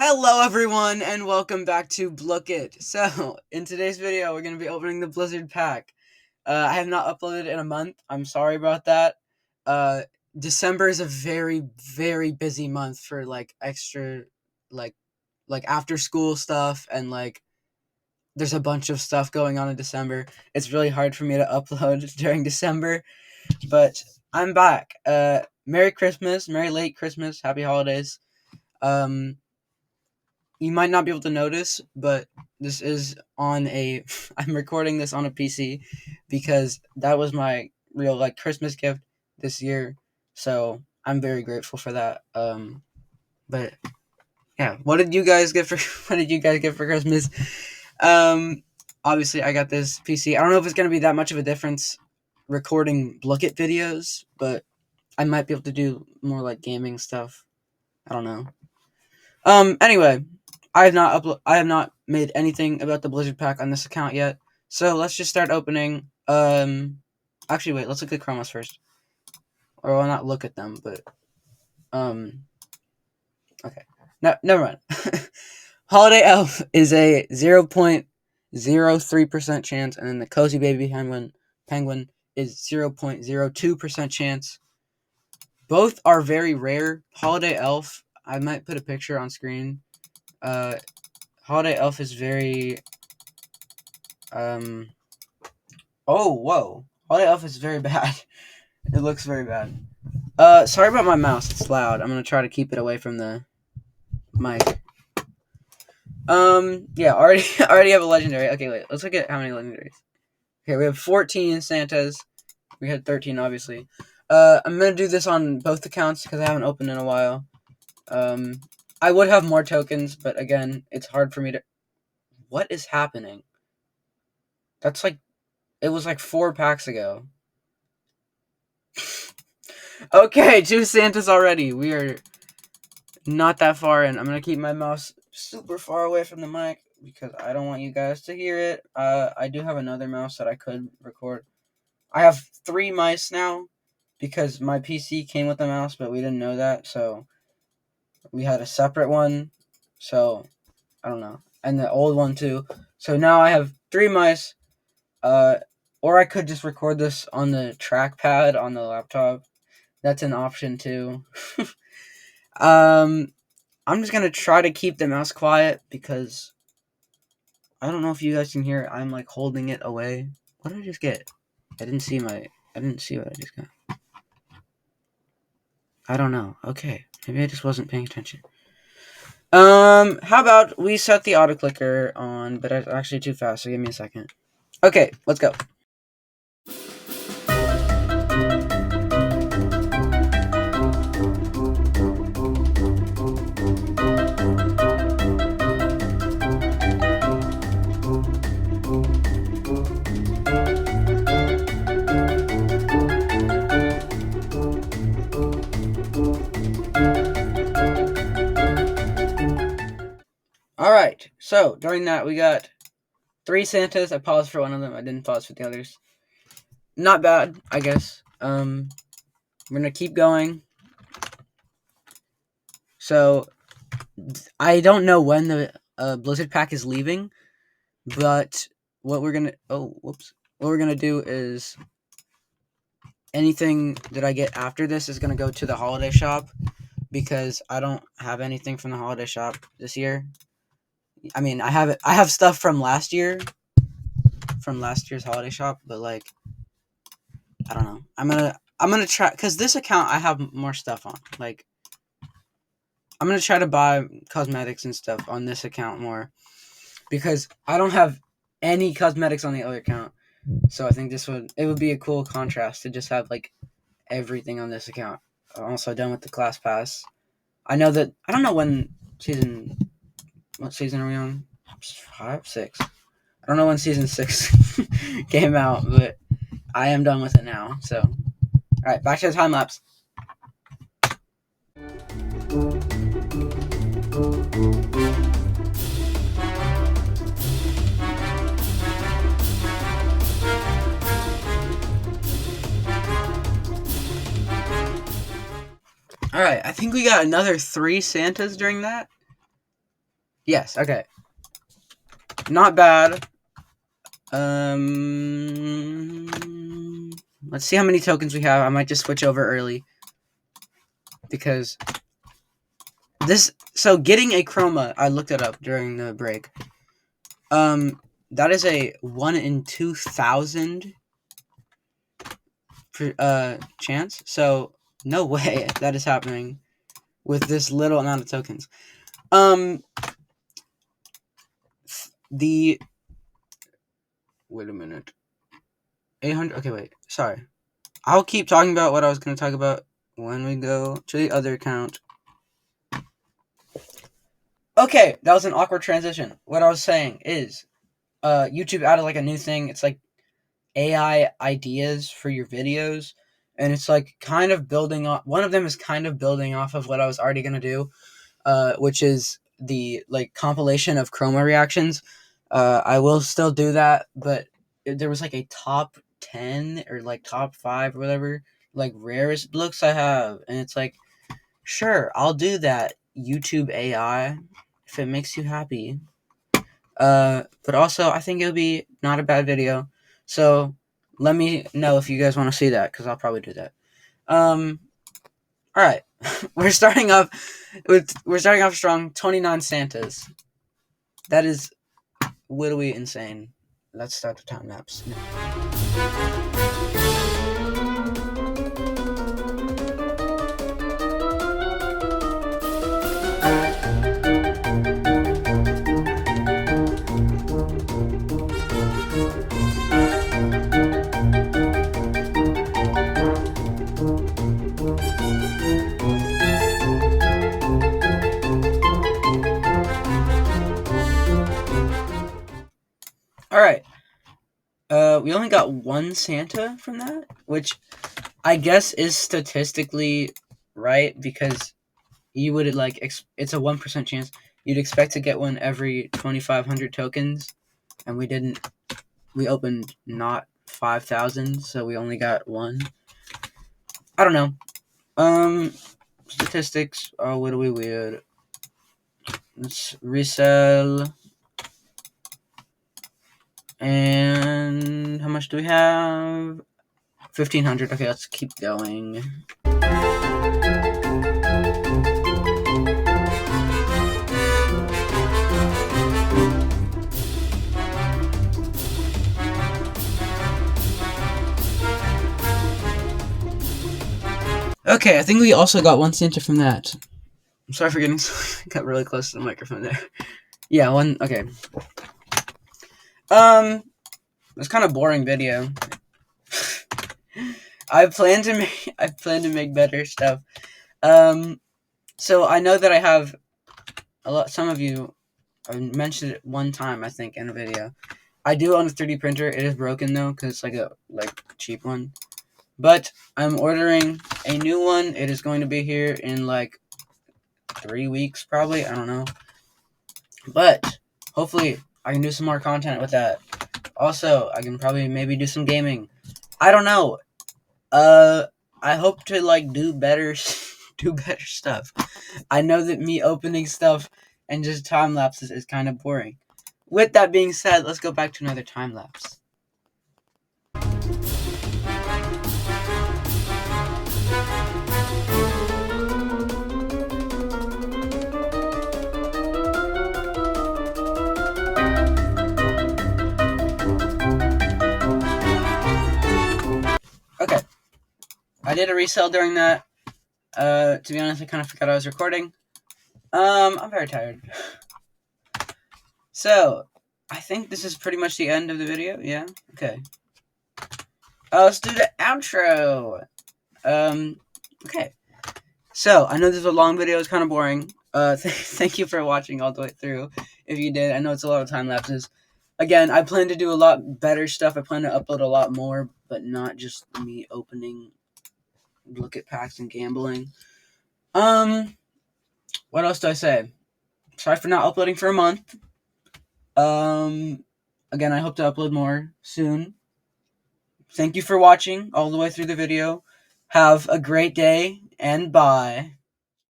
Hello everyone and welcome back to Blooket. So, in today's video we're going to be opening the Blizzard pack. I have not uploaded in a month. I'm sorry about that. Uh, December is a very, very busy month for extra like after school stuff and there's a bunch of stuff going on in December. It's really hard for me to upload during December, but I'm back. Merry Christmas, Merry late Christmas, Happy Holidays. Um you might not be able to notice, but this is on a I'm recording this on a PC because that was my real Christmas gift this year. So I'm very grateful for that. But yeah, what did you guys get for what did you guys get for Christmas? Um Obviously I got this PC. I don't know if it's gonna be that much of a difference recording Blooket videos, but I might be able to do more gaming stuff. I don't know. Anyway, I have not made anything about the Blizzard pack on this account yet. So let's just start opening. Actually, wait. Let's look at Chromas first, or well, not look at them, but um. Okay. No, never mind. Holiday Elf is a 0.03% chance, and then the Cozy Baby Penguin is 0.02% chance. Both are very rare. Holiday Elf, I might put a picture on screen. Holiday Elf is very oh, whoa. Holiday Elf is very bad. It looks very bad. Sorry about my mouse. It's loud. I'm gonna try to keep it away from the mic. Yeah, already have a legendary. Okay, wait. Let's look at how many legendaries. Okay, we have 14 Santas. We had 13, obviously. I'm gonna do this on both accounts because I haven't opened in a while. I would have more tokens, but again, it's hard for me to. What is happening? That's it was 4 packs ago. Okay, 2 Santas already. We are not that far in. I'm gonna keep my mouse super far away from the mic because I don't want you guys to hear it. I do have another mouse that I could record. I have 3 mice now because my PC came with a mouse, but we didn't know that, so we had a separate one. So I don't know, and the old one too. So now I have 3 mice. Or I could just record this on the trackpad on the laptop. That's an option too. I'm just gonna try to keep the mouse quiet because I don't know if you guys can hear it. I'm holding it away. What did I just get? I didn't see what I just got. I don't know. Okay, maybe I just wasn't paying attention. How about we set the auto clicker on, but it's actually too fast, so give me a second. Okay, let's go. Alright, so during that we got 3 Santas. I paused for one of them. I didn't pause for the others. Not bad, I guess. We're gonna keep going. So, I don't know when the Blizzard pack is leaving, but what we're gonna what we're gonna do is anything that I get after this is gonna go to the holiday shop because I don't have anything from the holiday shop this year. I mean, I have stuff from last year's holiday shop, but I don't know. I'm gonna try because this account I have more stuff on. I'm gonna try to buy cosmetics and stuff on this account more because I don't have any cosmetics on the other account. So I think it would be a cool contrast to just have everything on this account. I'm also done with the class pass. I know that I don't know what season are we on? 5, 6. I don't know when season 6 came out, but I am done with it now. So, all right, back to the time lapse. All right, I think we got another 3 Santas during that. Yes, okay. Not bad. Let's see how many tokens we have. I might just switch over early. Because getting a Chroma, I looked it up during the break. That is a 1 in 2,000 chance. So no way that is happening with this little amount of tokens. Wait a minute. 800. Okay, wait. Sorry. I'll keep talking about what I was going to talk about when we go to the other account. Okay, that was an awkward transition. What I was saying is, YouTube added like a new thing. It's like AI ideas for your videos, and it's like kind of building off. One of them is kind of building off of what I was already gonna do, which is the like compilation of Chroma reactions. I will still do that, but there was like a top 10 or like top 5 or whatever, like rarest looks I have, and it's like, sure, I'll do that. YouTube AI, if it makes you happy. But also I think it'll be not a bad video. So let me know if you guys want to see that, because I'll probably do that. All right, we're starting off strong. 29 Santas. That is wittily insane. Let's start the time lapse. All right. We only got one Santa from that, which I guess is statistically right, because you would like it's a 1% chance. You'd expect to get one every 2,500 tokens, and we didn't. We opened not 5,000, so we only got one. I don't know. Statistics are wittily weird. Let's resell. And how much do we have? 1,500. Okay, let's keep going. Okay, I think we also got one Santa from that. I'm sorry for getting got really close to the microphone there. Yeah, one. Okay. It was kind of boring video. I plan to make better stuff. So I know that I have a lot. Some of you, I mentioned it one time, I think, in a video. I do own a 3D printer. It is broken though, because it's like a cheap one. But I'm ordering a new one. It is going to be here in like 3 weeks, probably. I don't know. But hopefully I can do some more content with that. Also, I can probably maybe do some gaming. I don't know. I hope to like do better stuff. I know that me opening stuff and just time lapses is kind of boring. With that being said, let's go back to another time lapse. Okay. I did a resale during that. To be honest, I kind of forgot I was recording. I'm very tired. So, I think this is pretty much the end of the video. Yeah? Okay. Let's do the outro. Okay. So, I know this is a long video. It's kind of boring. Thank you for watching all the way through. If you did, I know it's a lot of time lapses. Again, I plan to do a lot better stuff. I plan to upload a lot more, but not just me opening Blooket packs and gambling. What else do I say? Sorry for not uploading for a month. Again, I hope to upload more soon. Thank you for watching all the way through the video. Have a great day, and bye.